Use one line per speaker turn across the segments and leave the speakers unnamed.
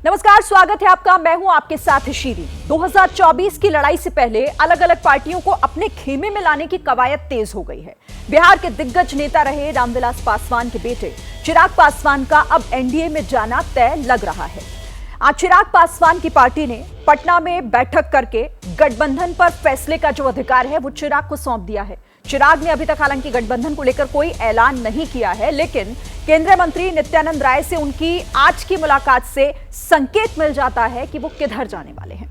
नमस्कार, स्वागत है आपका। मैं हूं आपके साथ शीरी। 2024 की लड़ाई से पहले अलग अलग पार्टियों को अपने खेमे में लाने की कवायद तेज हो गई है। बिहार के दिग्गज नेता रहे रामविलास पासवान के बेटे चिराग पासवान का अब एनडीए में जाना तय लग रहा है। आज चिराग पासवान की पार्टी ने पटना में बैठक करके गठबंधन पर फैसले का जो अधिकार है वो चिराग को सौंप दिया है। चिराग ने अभी तक हालांकि गठबंधन को लेकर कोई ऐलान नहीं किया है, लेकिन केंद्रीय मंत्री नित्यानंद राय से उनकी आज की मुलाकात से संकेत मिल जाता है कि वो किधर जाने वाले हैं।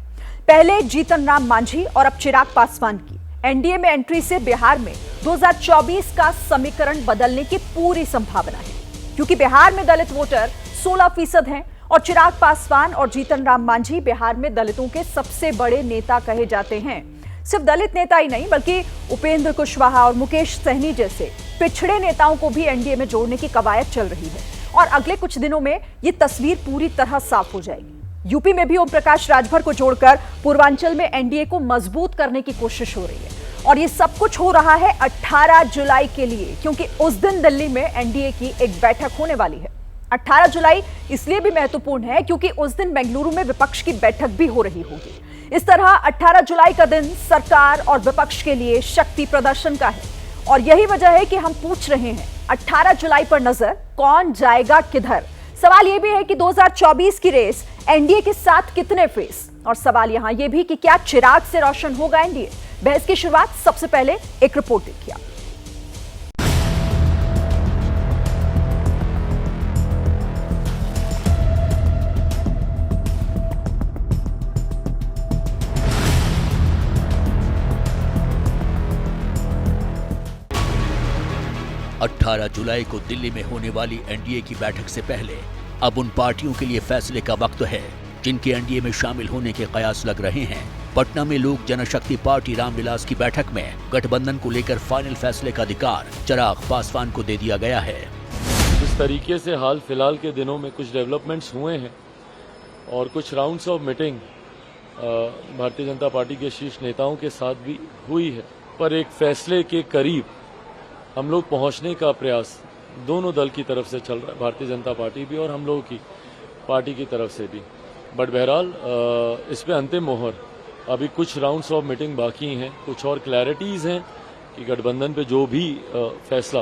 पहले जीतन राम मांझी और अब चिराग पासवान की एनडीए में एंट्री से बिहार में 2024 का समीकरण बदलने की पूरी संभावना है, क्योंकि बिहार में दलित वोटर 16% हैं और चिराग पासवान और जीतन राम मांझी बिहार में दलितों के सबसे बड़े नेता कहे जाते हैं। सिर्फ दलित नेता ही नहीं, बल्कि उपेंद्र कुशवाहा और मुकेश सहनी जैसे पिछड़े नेताओं को भी एनडीए में जोड़ने की कवायद चल रही है और अगले कुछ दिनों में ये तस्वीर पूरी तरह साफ हो जाएगी। यूपी में भी ओम प्रकाश राजभर को जोड़कर पूर्वांचल में एनडीए को मजबूत करने की कोशिश हो रही है और ये सब कुछ हो रहा है 18 जुलाई के लिए, क्योंकि उस दिन दिल्ली में एनडीए की एक बैठक होने वाली है। 18 जुलाई इसलिए भी महत्वपूर्ण है क्योंकि उस दिन बेंगलुरु में विपक्ष की बैठक भी हो रही होगी। इस तरह 18 जुलाई का दिन सरकार और विपक्ष के लिए शक्ति प्रदर्शन का है और यही वजह है कि हम पूछ रहे हैं 18 जुलाई पर नजर, कौन जाएगा किधर। सवाल यह भी है कि 2024 की रेस एनडीए के साथ कितने फेस, और सवाल यहां यह भी कि क्या चिराग से रोशन होगा एनडीए। बहस की शुरुआत सबसे पहले एक रिपोर्ट देखिए।
18 जुलाई को दिल्ली में होने वाली एनडीए की बैठक से पहले अब उन पार्टियों के लिए फैसले का वक्त है जिनके एनडीए में शामिल होने के कयास लग रहे हैं। पटना में लोक जनशक्ति पार्टी रामविलास की बैठक में गठबंधन को लेकर फाइनल फैसले का अधिकार चिराग पासवान को दे दिया गया है।
इस तरीके से हाल फिलहाल के दिनों में कुछ डेवलपमेंट्स हुए हैं और कुछ rounds of meeting Bharatiya Janata party के शीर्ष नेताओं के साथ भी हुई है, पर एक फैसले के करीब हम लोग पहुंचने का प्रयास दोनों दल की तरफ से चल रहा है, भारतीय जनता पार्टी भी और हम लोगों की पार्टी की तरफ से भी। बट बहरहाल इस पे अंतिम मोहर, अभी कुछ राउंड्स ऑफ मीटिंग बाकी हैं, कुछ और क्लैरिटीज़ हैं कि गठबंधन पे जो भी फैसला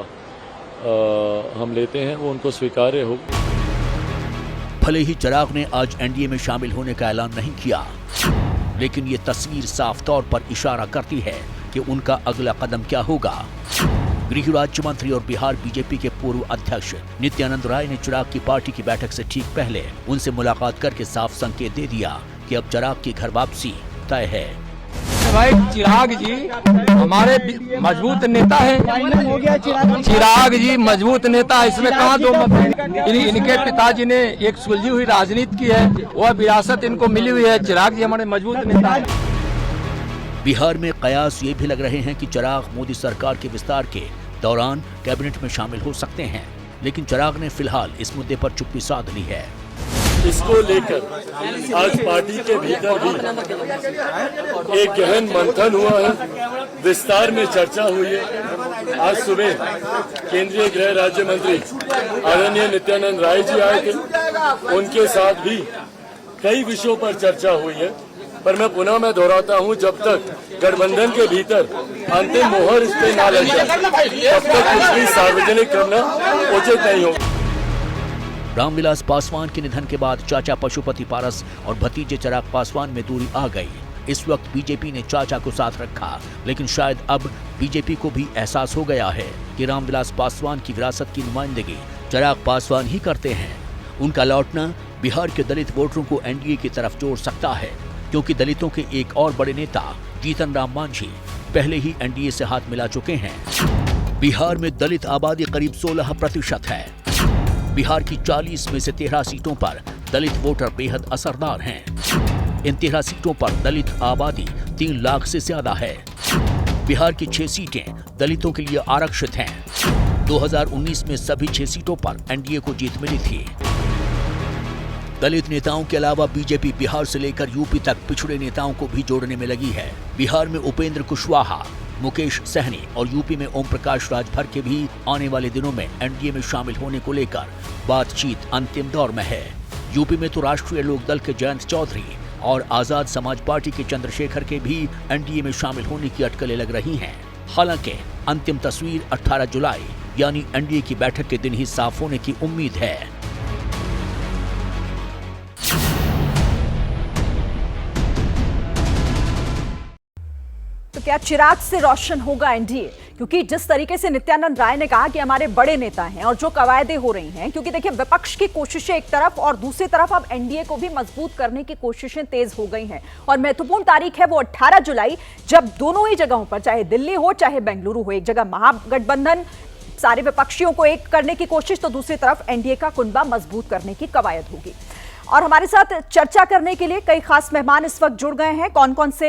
हम लेते हैं वो उनको स्वीकार्य हो।
भले ही चिराग ने आज एनडीए में शामिल होने का ऐलान नहीं किया, लेकिन ये तस्वीर साफ तौर पर इशारा करती है कि उनका अगला कदम क्या होगा। गृह राज्य मंत्री और बिहार बीजेपी के पूर्व अध्यक्ष नित्यानंद राय ने चिराग की पार्टी की बैठक से ठीक पहले उनसे मुलाकात करके साफ संकेत दे दिया कि अब चिराग की घर वापसी तय है।
भाई चिराग जी हमारे मजबूत नेता हैं। चिराग जी मजबूत नेता, इसमें कहाँ दो मत। इनके पिताजी ने एक सुलझी हुई राजनीति की है, वह विरासत इनको मिली हुई है। चिराग जी हमारे मजबूत नेता है।
बिहार में कयास ये भी लग रहे हैं कि चिराग मोदी सरकार के विस्तार के दौरान कैबिनेट में शामिल हो सकते हैं, लेकिन चिराग ने फिलहाल इस मुद्दे पर चुप्पी साध ली है।
इसको लेकर आज पार्टी के भीतर भी एक गहन मंथन हुआ है, विस्तार में चर्चा हुई है। आज सुबह केंद्रीय गृह राज्य मंत्री आदरणीय नित्यानंद राय जी आए थे, उनके साथ भी कई विषयों पर चर्चा हुई है। पर मैं पुनः दोहराता हूं, जब तक गठबंधन के भीतर अंतिम मोहर इस पे ना लग जाए तब तक कुछ भी सार्वजनिक करना उचित नहीं होगा।
रामविलास पासवान के निधन के बाद चाचा पशुपति पारस और भतीजे चिराग पासवान में दूरी आ गई। इस वक्त बीजेपी ने चाचा को साथ रखा, लेकिन शायद अब बीजेपी को भी एहसास हो गया है कि रामविलास पासवान की विरासत की नुमाइंदगी चिराग पासवान ही करते हैं। उनका लौटना बिहार के दलित वोटरों को एनडीए की तरफ जोड़ सकता है, क्योंकि दलितों के एक और बड़े नेता जीतन राम मांझी पहले ही एनडीए से हाथ मिला चुके हैं। बिहार में दलित आबादी करीब 16% है। बिहार की 40 में से 13 सीटों पर दलित वोटर बेहद असरदार हैं। इन 13 सीटों पर दलित आबादी 3 लाख से ज्यादा है। बिहार की 6 सीटें दलितों के लिए आरक्षित हैं। 2019 में सभी 6 सीटों पर एनडीए को जीत मिली थी। दलित नेताओं के अलावा बीजेपी बिहार से लेकर यूपी तक पिछड़े नेताओं को भी जोड़ने में लगी है। बिहार में उपेंद्र कुशवाहा, मुकेश सहनी और यूपी में ओम प्रकाश राजभर के भी आने वाले दिनों में एनडीए में शामिल होने को लेकर बातचीत अंतिम दौर में है। यूपी में तो राष्ट्रीय लोकदल के जयंत चौधरी और आजाद समाज पार्टी के चंद्रशेखर के भी एनडीए में शामिल होने की अटकलें लग रही हैं। हालांकि अंतिम तस्वीर 18 जुलाई यानी एनडीए की बैठक के दिन ही साफ होने की उम्मीद है।
तो क्या चिराग से रोशन होगा एनडीए? क्योंकि जिस तरीके से नित्यानंद राय ने कहा कि हमारे बड़े नेता हैं और जो कवायदे हो रही हैं, क्योंकि देखिए विपक्ष की कोशिशें एक तरफ और दूसरी तरफ अब एनडीए को भी मजबूत करने की कोशिशें तेज हो गई हैं और महत्वपूर्ण तारीख है वो 18 जुलाई, जब दोनों ही जगहों पर, चाहे दिल्ली हो चाहे बेंगलुरु हो, एक जगह महागठबंधन सारे विपक्षियों को एक करने की कोशिश, तो दूसरी तरफ एनडीए का कुनबा मजबूत करने की कवायद होगी। और हमारे साथ चर्चा करने के लिए कई खास मेहमान इस वक्त जुड़ गए हैं। कौन कौन से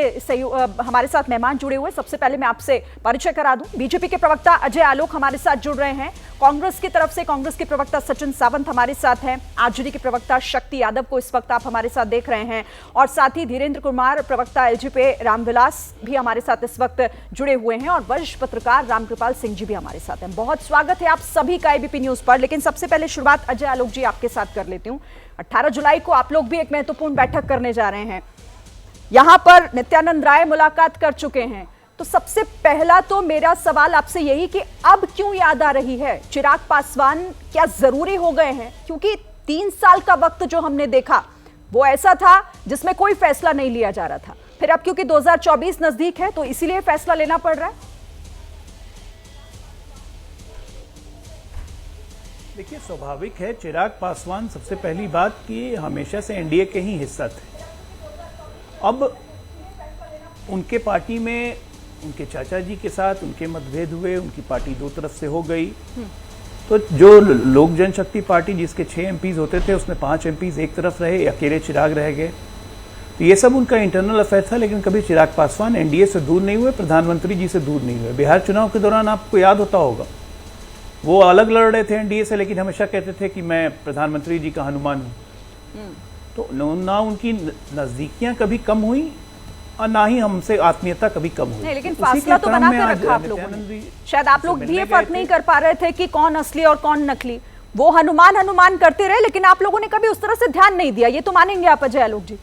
हमारे साथ मेहमान जुड़े हुए, सबसे पहले मैं आपसे परिचय करा दूं। बीजेपी के प्रवक्ता अजय आलोक हमारे साथ जुड़ रहे हैं। कांग्रेस की तरफ से कांग्रेस के प्रवक्ता सचिन सावंत हमारे साथ हैं। आरजेडी के प्रवक्ता शक्ति यादव को इस वक्त आप हमारे साथ देख रहे हैं और साथ ही धीरेन्द्र कुमार प्रवक्ता एलजेपी रामविलास भी हमारे साथ इस वक्त जुड़े हुए हैं और वरिष्ठ पत्रकार रामकृपाल सिंह जी भी हमारे साथ हैं। बहुत स्वागत है आप सभी का एबीपी न्यूज पर। लेकिन सबसे पहले शुरुआत अजय आलोक जी आपके साथ कर लेती हूँ। 18 जुलाई को आप लोग भी एक महत्वपूर्ण बैठक करने जा रहे हैं, यहां पर नित्यानंद राय मुलाकात कर चुके हैं, तो सबसे पहला तो मेरा सवाल आपसे यही कि अब क्यों याद आ रही है चिराग पासवान, क्या जरूरी हो गए हैं? क्योंकि 3 साल का वक्त जो हमने देखा वो ऐसा था जिसमें कोई फैसला नहीं लिया जा रहा था, फिर अब क्योंकि 2024 नजदीक है तो इसीलिए फैसला लेना पड़ रहा है।
देखिए, स्वाभाविक है, चिराग पासवान सबसे पहली बात कि हमेशा से एनडीए के ही हिस्सा थे। अब उनके पार्टी में उनके चाचा जी के साथ उनके मतभेद हुए, उनकी पार्टी दो तरफ से हो गई, तो जो लोक जनशक्ति पार्टी जिसके 6 एमपीज होते थे उसमें 5 एमपीज एक तरफ रहे, अकेले चिराग रह गए। तो ये सब उनका इंटरनल अफेयर था, लेकिन कभी चिराग पासवान एनडीए से दूर नहीं हुए, प्रधानमंत्री जी से दूर नहीं हुए। बिहार चुनाव के दौरान आपको याद होता होगा, वो अलग लड़ रहे थे एनडीए से, लेकिन हमेशा कहते थे कि मैं प्रधानमंत्री जी का हनुमान हूं। तो ना उनकी नजदीकियां कभी कम हुई और ना ही हमसे आत्मीयता कभी कम हुई।
नहीं, लेकिन फासला तो बना कर रखा आप लोगों ने। शायद आप लोग भी ये फर्क नहीं कर पा रहे थे कि कौन असली और कौन नकली। वो हनुमान हनुमान करते रहे, लेकिन आप लोगों ने कभी उस तरह से ध्यान नहीं दिया, ये तो मानेंगे आप अजय आलोक जी?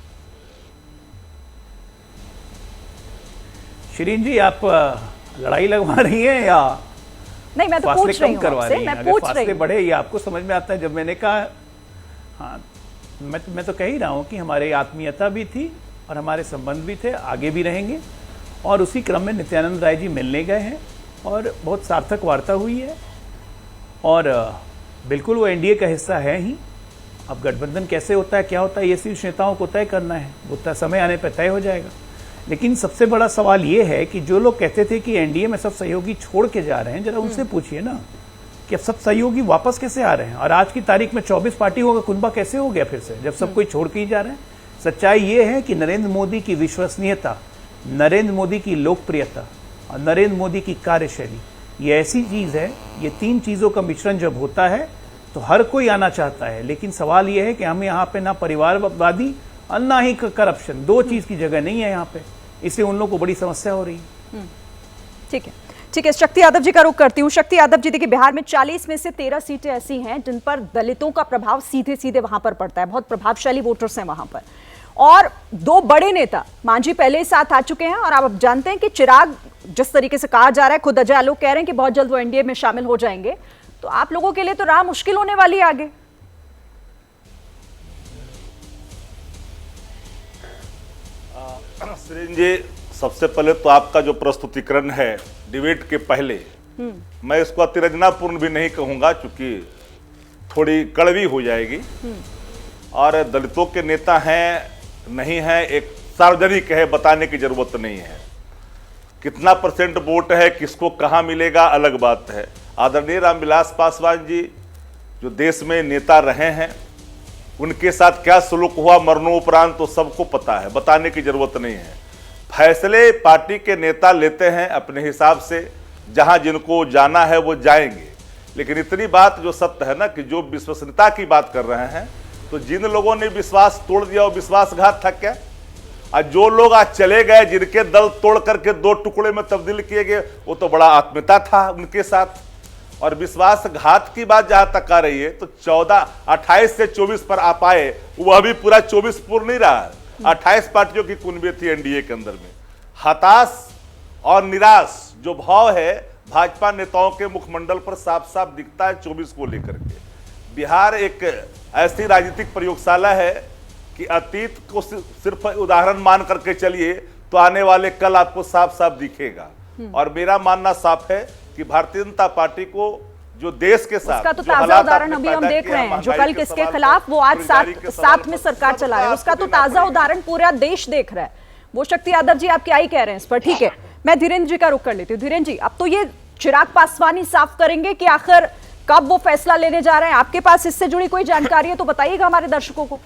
शिरीन जी, आप लड़ाई लगवा रही हैं या नहीं? मैं तो पूछ रही हूं आपसे, मैं पूछ रही हूं।
बढ़े ये आपको समझ में आता है। जब मैंने कहा, हाँ, मैं तो कह ही रहा हूं कि हमारी आत्मीयता भी थी और हमारे संबंध भी थे, आगे भी रहेंगे। और उसी क्रम में नित्यानंद राय जी मिलने गए हैं और बहुत सार्थक वार्ता हुई है और बिल्कुल वो एनडीए का हिस्सा है ही। अब गठबंधन कैसे होता है, क्या होता है, ये शीर्ष नेताओं को तय करना है, वो समय आने पर तय हो जाएगा। लेकिन सबसे बड़ा सवाल ये है कि जो लोग कहते थे कि एनडीए में सब सहयोगी छोड़ के जा रहे हैं, जरा उनसे पूछिए ना कि अब सब सहयोगी वापस कैसे आ रहे हैं। और आज की तारीख में 24 पार्टियों का कुनबा कैसे हो गया फिर से, जब सब कोई छोड़ के ही जा रहे हैं। सच्चाई ये है कि नरेंद्र मोदी की विश्वसनीयता, नरेंद्र मोदी की लोकप्रियता और नरेंद्र मोदी की कार्यशैली, ये ऐसी चीज है, ये 3 चीजों का मिश्रण जब होता है तो हर कोई आना चाहता है। लेकिन सवाल ये है कि हम यहाँ पे ना परिवारवादी और ना ही करप्शन, 2 चीज की जगह नहीं है यहाँ पे, इससे उन लोगों को बड़ी समस्या हो रही है।
ठीक है, ठीक है। शक्ति यादव जी का रुख करती हूँ। शक्ति यादव जी, देखिए बिहार में 40 में से 13 सीटें ऐसी हैं जिन पर दलितों का प्रभाव सीधे सीधे वहां पर पड़ता है, बहुत प्रभावशाली वोटर्स हैं वहां पर। और 2 बड़े नेता मांझी पहले ही साथ आ चुके हैं और आप अब जानते हैं कि चिराग, जिस तरीके से कहा जा रहा है, खुद अजय आलोक कह रहे हैं कि बहुत जल्द वो एनडीए में शामिल हो जाएंगे, तो आप लोगों के लिए तो राह मुश्किल होने वाली है आगे।
श्रीन जी, सबसे पहले तो आपका जो प्रस्तुतिकरण है डिबेट के पहले, मैं इसको अतिरंजनापूर्ण भी नहीं कहूंगा, क्योंकि थोड़ी कड़वी हो जाएगी। और दलितों के नेता हैं नहीं है, एक सार्वजनिक है, बताने की जरूरत नहीं है। कितना % वोट है, किसको कहां मिलेगा, अलग बात है। आदरणीय रामविलास पासवान जी जो देश में नेता रहे हैं, उनके साथ क्या सलूक हुआ मरणोपरांत तो सबको पता है, बताने की जरूरत नहीं है। फैसले पार्टी के नेता लेते हैं अपने हिसाब से, जहां जिनको जाना है वो जाएंगे। लेकिन इतनी बात जो सत्य है ना कि जो विश्वसनीयता की बात कर रहे हैं, तो जिन लोगों ने विश्वास तोड़ दिया वो विश्वासघात था क्या? और जो लोग आज चले गए, जिनके दल तोड़ करके 2 टुकड़े में तब्दील किए गए, वो तो बड़ा आत्मीयता था उनके साथ। और विश्वासघात की बात जहां तक आ रही है तो 28 से 24 पर आप आए, वह भी पूरा 24 पूर्ण नहीं रहा। 28 पार्टियों की कुनबे थी एनडीए के अंदर में। हताश और निराश जो भाव है भाजपा नेताओं के मुखमंडल पर साफ साफ दिखता है 24 को लेकर के। बिहार एक ऐसी राजनीतिक प्रयोगशाला है कि अतीत को सिर्फ उदाहरण मान करके चलिए तो आने वाले कल आपको साफ साफ दिखेगा। और मेरा मानना साफ है कि भारतीय जनता पार्टी को जो देश के साथ
उसका तो ताजा उदाहरण अभी हम देख रहे हैं, जो कल किसके खिलाफ वो आज साथ में सरकार चला रहे हैं, उसका तो ताजा उदाहरण पूरा देश देख रहा है। वो शक्ति यादव जी आप क्या ही कह रहे हैं इस पर? ठीक है, मैं धीरेन्द्र जी का रुख कर लेती हूँ। धीरेन्द्र जी, अब तो ये चिराग पासवान ही साफ करेंगे कि आखिर कब वो फैसला लेने जा रहे हैं? आपके पास इससे जुड़ी कोई जानकारी है तो बताइएगा हमारे दर्शकों को।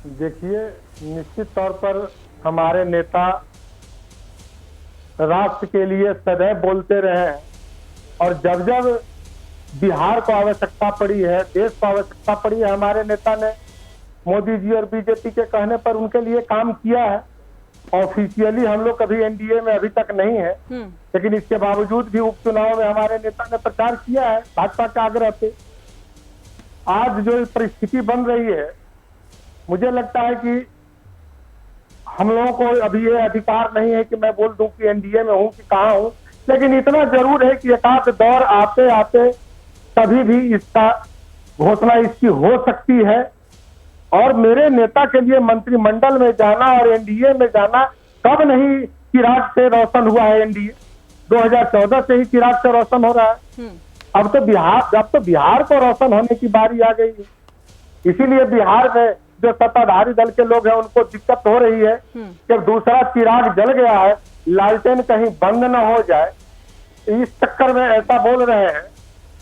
देखिए, निश्चित तौर पर हमारे नेता राष्ट्र के लिए सदैव बोलते रहे और जब जब बिहार को आवश्यकता पड़ी है, देश को आवश्यकता पड़ी है, हमारे नेता ने मोदी जी और बीजेपी के कहने पर उनके लिए काम किया है। ऑफिशियली हम लोग कभी एनडीए में अभी तक नहीं है, लेकिन इसके बावजूद भी उपचुनाव में हमारे नेता ने प्रचार किया है भाजपा के आग्रह पे। आज जो परिस्थिति बन रही है, मुझे लगता है कि हम लोगों को अभी ये अधिकार नहीं है कि मैं बोल दूं कि एनडीए में हूं कि कहां हूं, लेकिन इतना जरूर है कि एकाध दौर आते आते कभी भी इसका घोषणा इसकी हो सकती है। और मेरे नेता के लिए मंत्रिमंडल में जाना और एनडीए में जाना कब नहीं चिराग से रोशन हुआ है। एनडीए 2014 से ही चिराग से रोशन हो रहा है। अब तो बिहार को रोशन होने की बारी आ गई है। इसीलिए बिहार में जो सत्ताधारी दल के लोग हैं उनको दिक्कत हो रही है कि दूसरा चिराग जल गया है, लालटेन कहीं बंद न हो जाए, इस चक्कर में ऐसा बोल रहे हैं।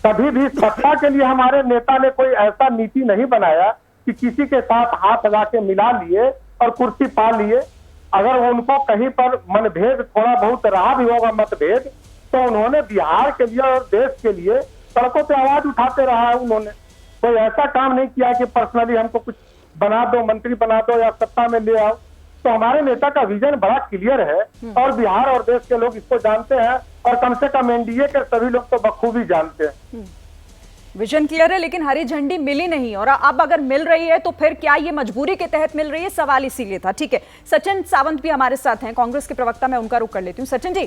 कभी भी सत्ता के लिए हमारे नेता ने कोई ऐसा नीति नहीं बनाया कि किसी के साथ हाथ लगा के मिला लिए और कुर्सी पा लिए। अगर उनको कहीं पर मनभेद थोड़ा बहुत रहा भी होगा मतभेद, तो उन्होंने बिहार के लिए और देश के लिए सड़कों पे आवाज उठाते रहा है। उन्होंने कोई ऐसा काम नहीं किया कि पर्सनली हमको कुछ बना दो, मंत्री बना दो या सत्ता में ले आओ। तो हमारे नेता का विजन बड़ा क्लियर है और बिहार और देश के लोग इसको जानते हैं और कम से कम एनडीए के सभी लोग तो बखूबी जानते हैं।
विजन क्लियर है, लेकिन हरी झंडी मिली नहीं, और अब अगर मिल रही है तो फिर क्या ये मजबूरी के तहत मिल रही है? सवाल इसीलिए था। ठीक है, सचिन सावंत भी हमारे साथ हैं, कांग्रेस के प्रवक्ता, मैं उनका रुख कर लेती हूँ। सचिन जी,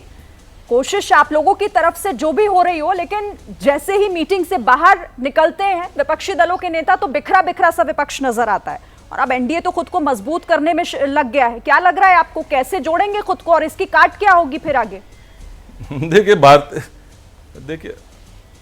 कोशिश आप लोगों की तरफ से जो भी हो रही हो, लेकिन जैसे ही मीटिंग से बाहर निकलते हैं विपक्षी दलों के नेता तो बिखरा बिखरा सा विपक्ष नजर आता है, और अब एनडीए तो खुद को मजबूत करने में लग गया है। क्या लग रहा है आपको, कैसे जोड़ेंगे खुद को और इसकी काट क्या होगी फिर आगे?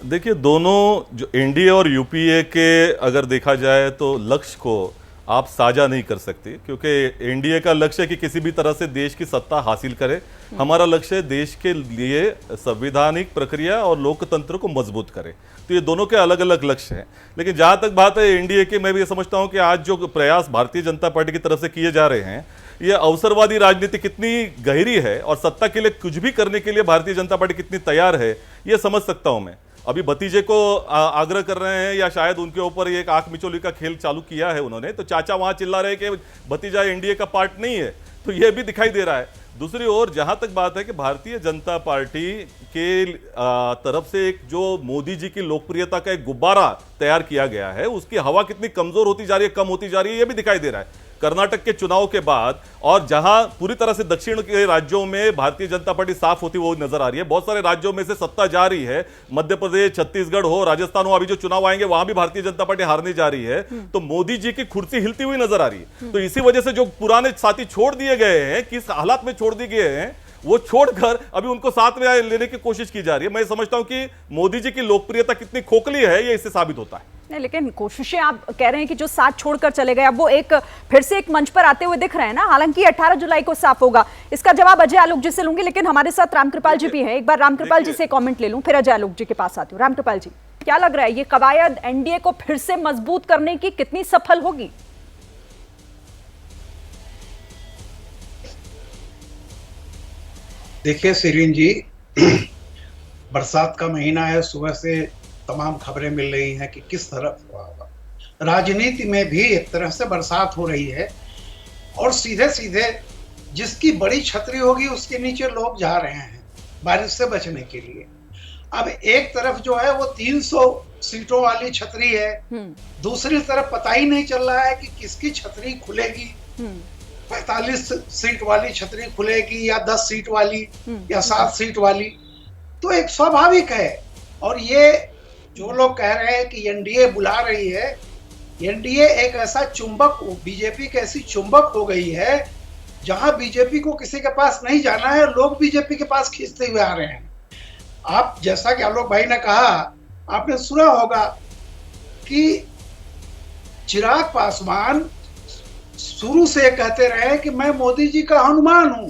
देखिए दोनों जो एनडीए और यूपीए के अगर देखा जाए तो लक्ष्य को आप साझा नहीं कर सकते, क्योंकि एनडीए का लक्ष्य है कि किसी भी तरह से देश की सत्ता हासिल करे। हमारा लक्ष्य है देश के लिए संवैधानिक प्रक्रिया और लोकतंत्र को मजबूत करे। तो ये दोनों के अलग अलग लक्ष्य हैं। लेकिन जहां तक बात है एनडीए की, मैं भी ये समझता हूं कि आज जो प्रयास भारतीय जनता पार्टी की तरफ से किए जा रहे हैं, ये अवसरवादी राजनीति कितनी गहरी है और सत्ता के लिए कुछ भी करने के लिए भारतीय जनता पार्टी कितनी तैयार है, ये समझ सकता हूं मैं। अभी भतीजे को आग्रह कर रहे हैं या शायद उनके ऊपर एक आंख मिचोली का खेल चालू किया है उन्होंने, तो चाचा वहां चिल्ला रहे कि भतीजा एनडीए का पार्ट नहीं है, तो यह भी दिखाई दे रहा है। दूसरी ओर जहां तक बात है कि भारतीय जनता पार्टी के तरफ से एक जो मोदी जी की लोकप्रियता का एक गुब्बारा तैयार किया गया है, उसकी हवा कितनी कमजोर होती जा रही है, कम होती जा रही है, यह भी दिखाई दे रहा है। कर्नाटक के चुनाव के बाद और जहां पूरी तरह से दक्षिण के राज्यों में भारतीय जनता पार्टी साफ होती वो नजर आ रही है, बहुत सारे राज्यों में से सत्ता जा रही है, मध्य प्रदेश, छत्तीसगढ़ हो, राजस्थान हो, अभी जो चुनाव आएंगे वहां भी भारतीय जनता पार्टी हारने जा रही है, तो मोदी जी की कुर्सी हिलती हुई नजर आ रही है। तो इसी वजह से जो पुराने साथी छोड़ दिए गए हैं, किस हालात में छोड़ दिए गए हैं, वो छोड़कर अभी उनको साथ में लेने की कोशिश की जा रही है। मैं समझता हूं कि मोदी जी की लोकप्रियता कितनी खोखली है, ये इससे साबित होता है।
नहीं, लेकिन कोशिशें आप कह रहे हैं कि जो साथ छोड़कर चले गए अब वो एक फिर से एक मंच पर आते हुए दिख रहे हैं ना। हालांकि 18 जुलाई को साफ होगा। इसका जवाब अजय आलोक जी से लूंगी, लेकिन हमारे साथ रामकृपाल जी भी हैं। एक बार रामकृपाल जी से कमेंट ले लूं, फिर अजय आलोक जी के पास आती हूँ। रामकृपाल जी, क्या लग रहा है ये कवायद एनडीए को फिर से मजबूत करने की कितनी सफल होगी?
देखिए सिरीन जी, बरसात का महीना है, सुबह से तमाम खबरें मिल रही हैं कि किस तरफ हुआ होगा। राजनीति में भी एक तरह से बरसात हो रही है और सीधे सीधे जिसकी बड़ी छतरी होगी उसके नीचे लोग जा रहे हैं बारिश से बचने के लिए। अब एक तरफ जो है वो 300 सीटों वाली छतरी है, दूसरी तरफ पता ही नहीं चल रहा है कि किसकी छतरी खुलेगी। 45 सीट वाली छतरी खुलेगी या 10 सीट वाली या 7 सीट वाली। तो एक स्वाभाविक है। और ये जो लोग कह रहे हैं कि एनडीए बुला रही है, एनडीए एक ऐसा चुंबक, बीजेपी की ऐसी चुंबक हो गई है जहां बीजेपी को किसी के पास नहीं जाना है, लोग बीजेपी के पास खींचते हुए आ रहे हैं। आप जैसा कि आलोक भाई ने कहा, आपने सुना होगा कि चिराग पासवान शुरू से कहते रहे कि मैं मोदी जी का हनुमान हूं।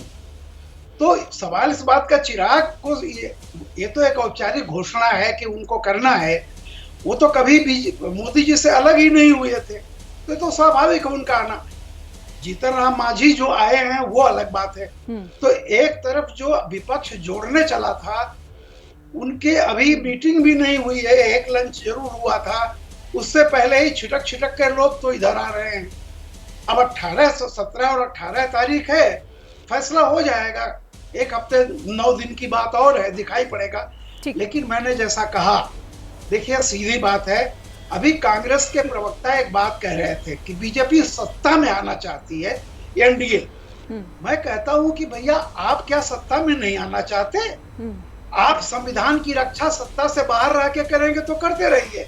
तो सवाल इस बात का, चिराग को ये तो एक औपचारिक घोषणा है कि उनको करना है, वो तो कभी भी मोदी जी से अलग ही नहीं हुए थे, तो स्वाभाविक है उनका आना। जीतन राम मांझी जो आए हैं वो अलग बात है। तो एक तरफ जो विपक्ष जोड़ने चला था, उनके अभी मीटिंग भी नहीं हुई है, एक लंच जरूर हुआ था, उससे पहले ही छिटक छिटक कर लोग तो इधर आ रहे हैं। अब 17 और 18 तारीख है, फैसला हो जाएगा। एक हफ्ते 9 दिन की बात और है, दिखाई पड़ेगा। लेकिन मैंने जैसा कहा, देखिए सीधी बात है, अभी कांग्रेस के प्रवक्ता एक बात कह रहे थे कि बीजेपी सत्ता में आना चाहती है, एनडीए। मैं कहता हूं कि भैया आप क्या सत्ता में नहीं आना चाहते? आप संविधान की रक्षा सत्ता से बाहर रह के करेंगे तो करते रहिए।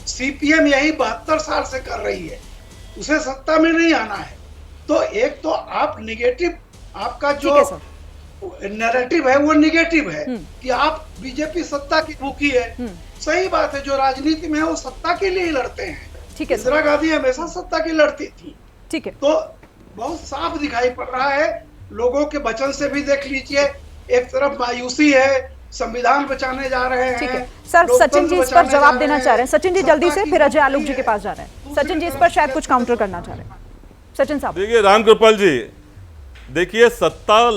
सीपीएम यही 72 साल से कर रही है, उसे सत्ता में नहीं आना है। तो एक तो आप निगेटिव, आपका जो नैरेटिव है वो निगेटिव है कि आप बीजेपी सत्ता की भूखी है। सही बात है, जो राजनीति में है वो सत्ता के लिए ही लड़ते हैं।
ठीक है,
इंदिरा गांधी हमेशा सत्ता की लड़ती थी।
ठीक है,
तो बहुत साफ दिखाई पड़ रहा है, लोगों के वचन से भी देख लीजिए। एक तरफ मायूसी है, संविधान बचाने जा रहे हैं।
ठीक है सर, सचिन जी इस पर जवाब देना चाह रहे हैं। सचिन जी जल्दी से, फिर अजय आलोक जी के पास जा रहे हैं। सचिन जी इस पर शायद कुछ काउंटर करना चाह रहे हैं। सचिन साहब
देखिए, रामकृपाल जी, देखिए सत्ता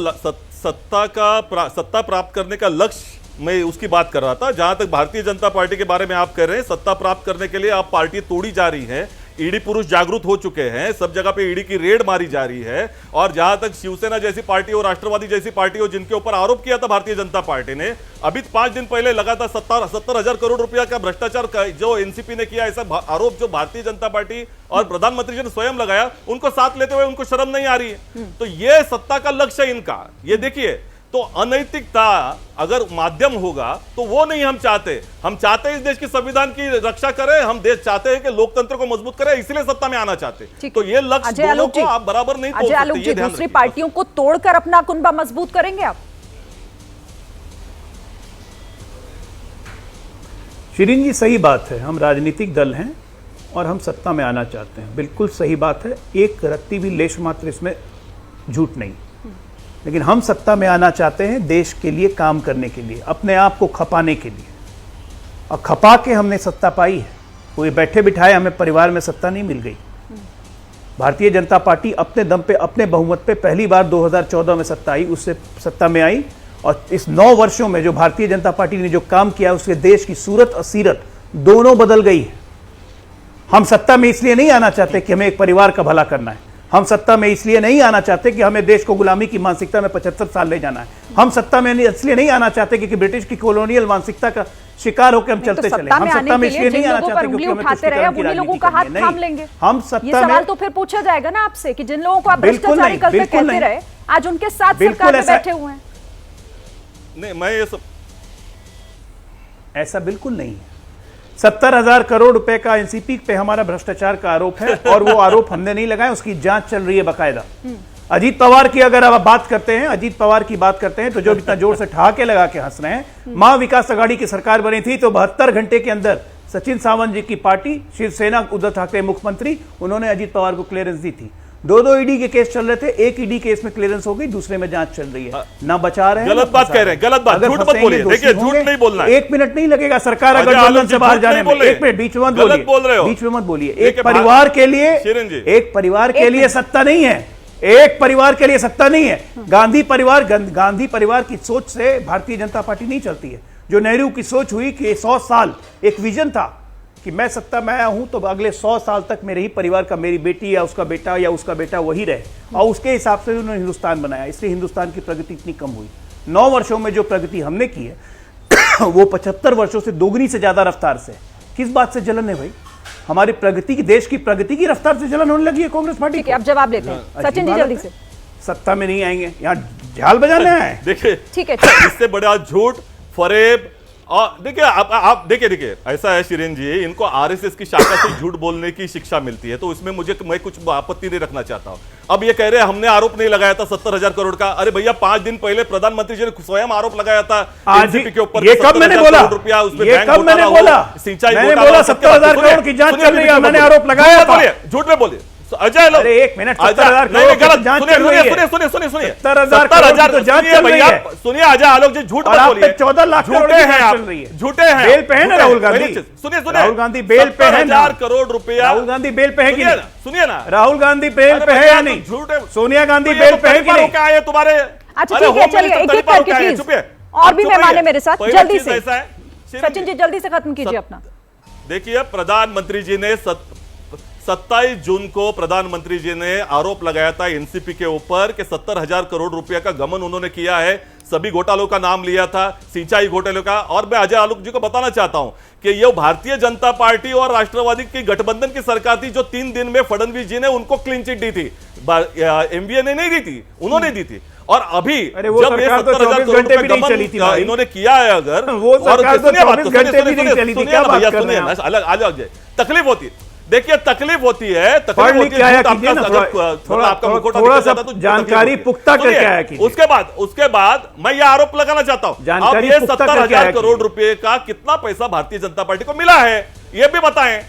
प्राप्त करने का लक्ष्य मैं उसकी बात कर रहा था। जहां तक भारतीय जनता पार्टी के बारे में आप कह रहे हैं, सत्ता प्राप्त करने के लिए आप पार्टी तोड़ी जा रही है, ईडी पुरुष जागरूक हो चुके हैं, सब जगह पे ईडी की रेड मारी जा रही है। और जहां तक शिवसेना जैसी पार्टी और राष्ट्रवादी जैसी पार्टी हो, जिनके ऊपर आरोप किया था भारतीय जनता पार्टी ने, अभी 5 दिन पहले लगा था 70,000 करोड़ रुपया का भ्रष्टाचार का जो एनसीपी ने किया, ऐसा आरोप जो भारतीय जनता पार्टी और प्रधानमंत्री जी ने स्वयं लगाया, उनको साथ लेते हुए उनको शर्म नहीं आ रही है। तो ये सत्ता का लक्ष्य है इनका। ये देखिए, तो अनैतिकता अगर माध्यम होगा तो वो नहीं हम चाहते। हम चाहते हैं इस देश की संविधान की रक्षा करें, हम देश चाहते हैं कि लोकतंत्र को मजबूत करें, इसलिए सत्ता में आना चाहते। तो ये लक्ष्य दोनों को आप बराबर नहीं तोड़ सकते, ये ध्यान
दूसरी पार्टियों को तोड़कर अपना कुनबा मजबूत करेंगे आप?
शिरीन जी सही बात है, हम राजनीतिक दल हैं और हम सत्ता में आना चाहते हैं, बिल्कुल सही बात है, एक रत्ती भी लेश मात्र इसमें झूठ नहीं। लेकिन हम सत्ता में आना चाहते हैं देश के लिए काम करने के लिए, अपने आप को खपाने के लिए, और खपा के हमने सत्ता पाई है। कोई बैठे बिठाए हमें परिवार में सत्ता नहीं मिल गई। भारतीय जनता पार्टी अपने दम पे, अपने बहुमत पे पहली बार 2014 में सत्ता आई, उससे सत्ता में आई। और इस 9 वर्षों में जो भारतीय जनता पार्टी ने जो काम किया, उससे देश की सूरत और सीरत दोनों बदल गई है। हम सत्ता में इसलिए नहीं आना चाहते कि हमें एक परिवार का भला करना है, हम सत्ता में इसलिए नहीं आना चाहते कि हमें देश को गुलामी की मानसिकता में 75 साल ले जाना है, हम सत्ता में इसलिए नहीं आना चाहते कि ब्रिटिश की कॉलोनियल मानसिकता का शिकार होकर हम चलते चले। हम सत्ता में इसलिए नहीं आना चाहते क्योंकि हमें तुष्टीकरण की राजनीति करनी है। नहीं, हम सत्ता में,
सवाल तो फिर पूछा जाएगा ना आपसे कि जिन लोगों को आप भ्रष्टाचारी करते कहते रहे, आज उनके साथ सरकार में बैठे हुए हैं।
नहीं, मैं ये सब
ऐसा बिल्कुल नहीं है। 70,000 करोड़ रुपए का एनसीपी पे हमारा भ्रष्टाचार का आरोप है, और वो आरोप हमने नहीं लगाया, उसकी जांच चल रही है बकायदा। अजीत पवार की अगर आप बात करते हैं, अजीत पवार की बात करते हैं, तो जो इतना जोर से ठहाके लगा के हंस रहे हैं, महा विकास आघाड़ी की सरकार बनी थी तो 72 घंटे के अंदर सचिन सावंत जी की पार्टी, शिवसेना, उद्धव ठाकरे मुख्यमंत्री, उन्होंने अजीत पवार को क्लियरेंस दी थी। 2 ईडी के केस चल रहे थे, एक ईडी केस में क्लियरेंस हो गई, दूसरे में जांच चल रही है। ना बचा रहे हैं,
गलत बात कह रहे हैं, गलत बात, झूठ मत बोलिए। देखिए, झूठ नहीं बोलना है।
1 मिनट नहीं लगेगा सरकार अगर जलन से बाहर जाने में। 1 मिनट बीच में मत बोलिए, बीच में मत बोलिए। एक परिवार के लिए, एक परिवार के लिए सत्ता नहीं है, एक परिवार के लिए सत्ता नहीं है। गांधी परिवार की सोच से भारतीय जनता पार्टी नहीं चलती है। जो नेहरू की सोच हुई कि 100 साल, एक विजन था कि मैं सत्ता में आया हूं तो अगले 100 साल तक मेरे ही परिवार का, मेरी बेटी या उसका बेटा वही रहे, और उसके हिसाब से उन्होंने हिंदुस्तान बनाया। इसलिए हिंदुस्तान की प्रगति इतनी कम हुई। 9 वर्षों में जो प्रगति हमने की है, वो 75 वर्षों से दोगुनी से ज्यादा रफ्तार से। किस बात से जलन है भाई? हमारी प्रगति की, देश की प्रगति की रफ्तार से जलन होने लगी है कांग्रेस पार्टी
ठीक है, अब जवाब लेते हैं सचिन जी जल्दी से।
सत्ता में नहीं आएंगे, यहाँ झाल बजाने आए।
देखिए,
ठीक है,
इससे बड़ा झूठ, फरेब। और देखिए आप देखिए ऐसा है शिरीन जी, इनको आरएसएस की शाखा से झूठ बोलने की शिक्षा मिलती है, तो इसमें मैं कुछ आपत्ति नहीं रखना चाहता हूं। अब ये कह रहे हैं हमने आरोप नहीं लगाया था 70,000 करोड़ का। अरे भैया 5 दिन पहले प्रधानमंत्री जी ने स्वयं आरोप लगाया था एनसीपी के ऊपर।
ये कब मैंने बोला?
रुपया उसमें
ये कब मैंने बोला?
सिंचाई
मैंने बोला 70,000 करोड़ की जांच चल रही है, मैंने आरोप लगाया था।
झूठ में बोलिए अजय।
अरे एक मिनट, 70,000 करोड़ की जांच चल रही है।
सुनिए
70,000 तो जांच चल रही है।
सुनिए अजय आलोक जी, झूठ मत बोलिए।
14 लाख करोड़
झूठे हैं आप,
चल रही है।
झूठे हैं,
बेल पे है ना राहुल गांधी?
सुनिए
राहुल गांधी बेल पे है ना?
70,000 करोड़ रुपया
राहुल गांधी बेल पे है कि नहीं?
सुनिए ना,
राहुल गांधी बेल पे है या नहीं?
झूठे।
सोनिया गांधी बेल पे है कि नहीं?
क्या है तुम्हारे?
अच्छा ठीक है, चलिए एक एक करके प्लीज, और भी मेहमान है मेरे साथ, जल्दी से सचिन जी जल्दी से खत्म कीजिए अपना।
देखिए, प्रधानमंत्री जी ने 27 जून को प्रधानमंत्री जी ने आरोप लगाया था एनसीपी के ऊपर कि 70,000 करोड़ रुपए का गमन उन्होंने किया है। सभी घोटालों का नाम लिया था, सिंचाई घोटालों का। और मैं अजय आलोक जी को बताना चाहता हूं कि ये भारतीय जनता पार्टी और राष्ट्रवादी की गठबंधन की सरकार थी जो 3 दिन में फडणवीस जी ने उनको क्लीन चिट दी थी। एमवीए ने नहीं दी थी, उन्होंने दी थी। और अभी जब ये 70,000 करोड़ रुपए गमन इन्होंने किया है, अगर
वो सरकार तो 24 घंटे भी नहीं चली थी। क्या बात कर रहे हैं आप?
अलग तकलीफ होती है। देखिए तकलीफ होती है,
थोड़ा सा जानकारी पुख्ता करके आया कीजिए।
उसके बाद मैं ये आरोप लगाना चाहता हूं, अब ये 70,000 करोड़ रुपए का कितना पैसा भारतीय जनता पार्टी को मिला है ये भी बताएं।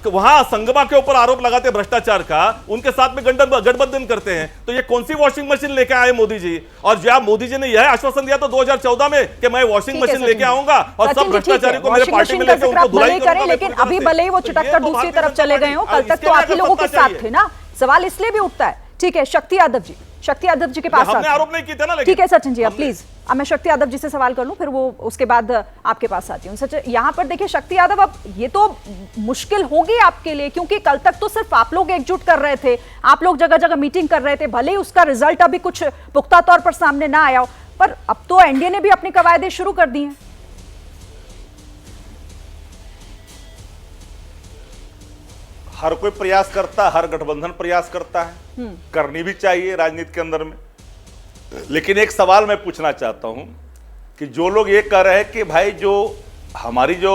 वहां संगमा के ऊपर आरोप लगाते भ्रष्टाचार का, उनके साथ में गठबंधन करते हैं, तो ये कौन सी वॉशिंग मशीन लेके आए मोदी जी? और जब मोदी जी ने यह आश्वासन दिया था 2014 में कि मैं वॉशिंग मशीन लेके आऊंगा और सब भ्रष्टाचारी को मेरे पार्टी में लेके उनको धुलाई करूंगा,
लेकिन अभी भले ही वो चटक कर दूसरी तरफ चले गए हो, कल तक तो आप ही लोगों के साथ थे ना। सवाल इसलिए भी उठता है। ठीक है, शक्ति यादव जी, शक्ति यादव जी के पास
हमने आरोप नहीं किए थे ना।
ठीक है सचिन जी, अब प्लीज अब मैं शक्ति यादव जी से सवाल कर लूं, फिर वो उसके बाद आपके पास आती हूँ। सच यहाँ पर देखिए शक्ति यादव, अब ये तो मुश्किल होगी आपके लिए, क्योंकि कल तक तो सिर्फ आप लोग एकजुट कर रहे थे, आप लोग जगह जगह मीटिंग कर रहे थे, भले ही उसका रिजल्ट अभी कुछ पुख्ता तौर पर सामने ना आया हो, पर अब तो एनडीए ने भी अपनी कवायदें शुरू कर दी हैं।
हर कोई प्रयास करता है, हर गठबंधन प्रयास करता है, करनी भी चाहिए राजनीति के अंदर में। लेकिन एक सवाल मैं पूछना चाहता हूं कि जो लोग ये कह रहे हैं कि भाई जो हमारी जो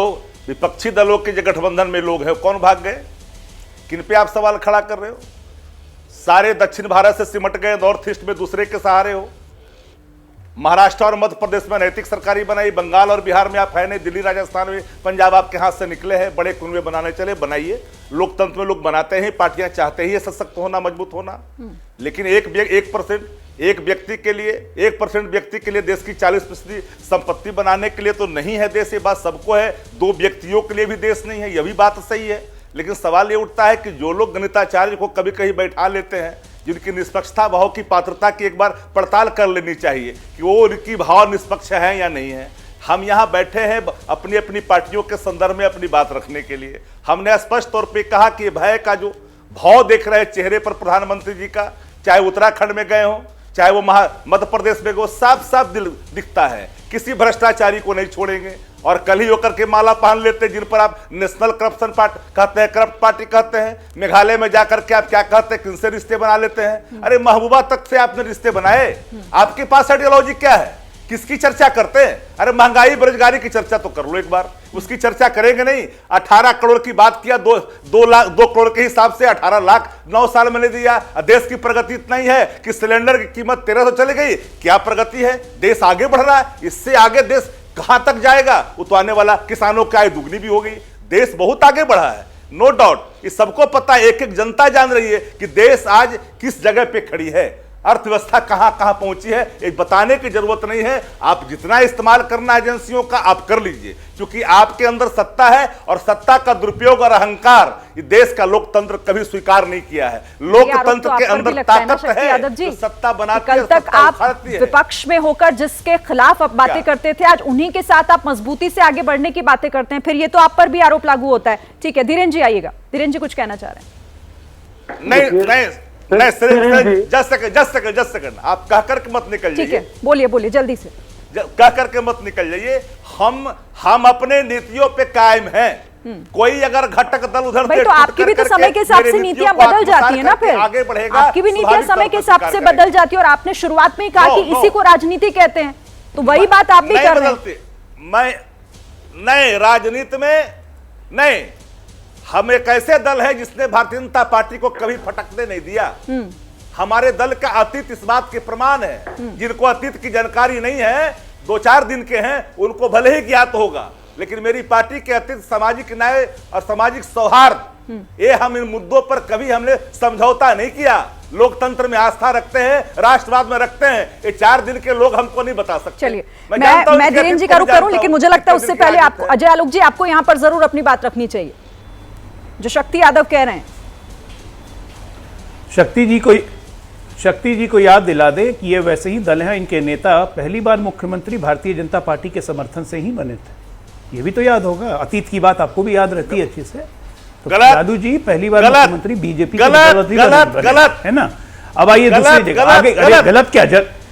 विपक्षी दलों के जो गठबंधन में लोग हैं कौन भाग गए, किन पे आप सवाल खड़ा कर रहे हो? सारे दक्षिण भारत से सिमट गए, नॉर्थ ईस्ट में दूसरे के सहारे हो। महाराष्ट्र और मध्य प्रदेश में नैतिक सरकारी बनाई, बंगाल और बिहार में आप है नहीं, दिल्ली राजस्थान में पंजाब आपके हाथ से निकले हैं, बड़े कुनबे बनाने चले, बनाइए। लोकतंत्र में लोग बनाते हैं, पार्टियां चाहते ही है सशक्त होना, मजबूत होना। लेकिन 1% व्यक्ति के लिए देश की 40% संपत्ति बनाने के लिए तो नहीं है देश, ये बात सबको है। 2 व्यक्तियों के लिए भी देश नहीं है, यह भी बात सही है। लेकिन सवाल ये उठता है कि जो लोग गणिताचार्य को कभी कहीं बैठा लेते हैं, जिनकी निष्पक्षता भाव की पात्रता की एक बार पड़ताल कर लेनी चाहिए कि वो उनकी भाव निष्पक्ष है या नहीं है। हम यहाँ बैठे हैं अपनी अपनी पार्टियों के संदर्भ में अपनी बात रखने के लिए। हमने स्पष्ट तौर पे कहा कि भय का जो भाव देख रहे हैं चेहरे पर प्रधानमंत्री जी का, चाहे उत्तराखंड में गए हो, चाहे वो मध्य प्रदेश में गए, साफ साफ दिखता है किसी भ्रष्टाचारी को नहीं छोड़ेंगे। और कल ही होकर के माला पहन लेते हैं जिन पर आप नेशनल करप्शन पार्टी कहते हैं, करप्ट पार्टी कहते हैं। मेघालय में जाकर के आप क्या कहते हैं, किनसे रिश्ते बना लेते हैं? अरे महबूबा तक से आपने रिश्ते बनाए। आपके पास आइडियोलॉजी क्या है? किसकी चर्चा करते हैं? अरे महंगाई बेरोजगारी की चर्चा तो कर लो एक बार, उसकी चर्चा करेंगे नहीं। 18 करोड़ की बात किया, 2 करोड़ के हिसाब से 18 लाख 9 साल में नहीं दिया। देश की प्रगति इतना ही है कि सिलेंडर की कीमत 1300 चली गई। क्या प्रगति है? देश आगे बढ़ रहा है, इससे आगे देश कहां तक जाएगा? वो तो आने वाला किसानों की आय दुगनी भी हो गई। देश बहुत आगे बढ़ा है, नो डाउट। इस सबको पता है, एक एक जनता जान रही है कि देश आज किस जगह पे खड़ी है, अर्थव्यवस्था कहां कहां पहुंची है। एक बताने की जरूरत नहीं है। आप जितना इस्तेमाल करना एजेंसियों का आप कर लीजिए, क्योंकि आपके अंदर सत्ता है और सत्ता का दुरुपयोग और अहंकार ये देश का लोकतंत्र कभी स्वीकार नहीं किया है। लोकतंत्र के अंदर ताकत है जो सत्ता बनाती है।
कल तक आप विपक्ष में होकर जिसके खिलाफ आप बातें करते थे, आज उन्हीं के साथ आप मजबूती से आगे बढ़ने की बातें करते हैं, फिर ये तो आप पर भी आरोप लागू होता है। ठीक है, धीरेन्द्र जी आइएगा। धीरेन्द्र जी कुछ कहना चाह रहे हैं?
नहीं, जस्ट सेकंड, आप कहकर मत निकल जाइए।
ठीक है, बोलिए जल्दी से।
कह करके मत निकल जाइए। हम अपने नीतियों पे कायम हैं। कोई अगर घटक दल उधर
भाई
से
तो
टूट
आपकी भी तो
करके
समय के हिसाब से
मेरी
नीतियां
नीतियों को
बदल जाती है ना,
आत्मसात
फिर
करके आगे बढ़ेगा,
आपकी भी नीतियां
स्वाभाविक
समय
तौर
के
पर
हिसाब
स्वीकार
से
करेंगे।
बदल जाती है, और आपने शुरुआत में ही कहा
नो,
कि
नो।
इसी को राजनीति कहते हैं, तो वही बात आप भी
नहीं
कर रहे हैं।
बदलते। मैं नहीं, राजनीति में नहीं। हम एक ऐसे दल है जिसने भारतीय जनता पार्टी को कभी फटकने नहीं दिया। हमारे दल का अतीत इस बात के प्रमाण है। जिनको अतीत की जानकारी नहीं है, 2-4 दिन के हैं, उनको भले ही ज्ञात होगा, लेकिन मेरी पार्टी के अतीत सामाजिक न्याय और सामाजिक सौहार्द, ये हम इन मुद्दों पर कभी हमने समझौता नहीं किया। लोकतंत्र में आस्था रखते हैं, राष्ट्रवाद में रखते हैं। ये 4 दिन के लोग हमको नहीं बता सकते।
चलिए,
जानता हूं
मैं
कि
धीरेन्द्र जी
अतीत
का
को
रुख
भी
करूं,
जानता
लेकिन
हूं।
मुझे लगता है
कितने
उससे
दिन के
पहले
आगे
आपको,
थे।
अजय आलोक जी, आपको यहां पर जरूर अपनी बात रखनी चाहिए। जो शक्ति यादव कह रहे हैं,
शक्ति जी को याद दिला दे कि ये वैसे ही दल हैं, इनके नेता पहली बार मुख्यमंत्री भारतीय जनता पार्टी के समर्थन से ही बने थे। ये भी तो याद होगा। अतीत की बात आपको भी याद रहती है अच्छे से। तो
गलत,
जादू जी पहली बार
गलत,
मुख्यमंत्री बीजेपी के
गलत,
बदौलत ही
गलत,
बने,
गलत।
है ना। अब आइए
गलत,
दूसरी जगह
गलत,
आगे। अरे
गलत।
गलत क्या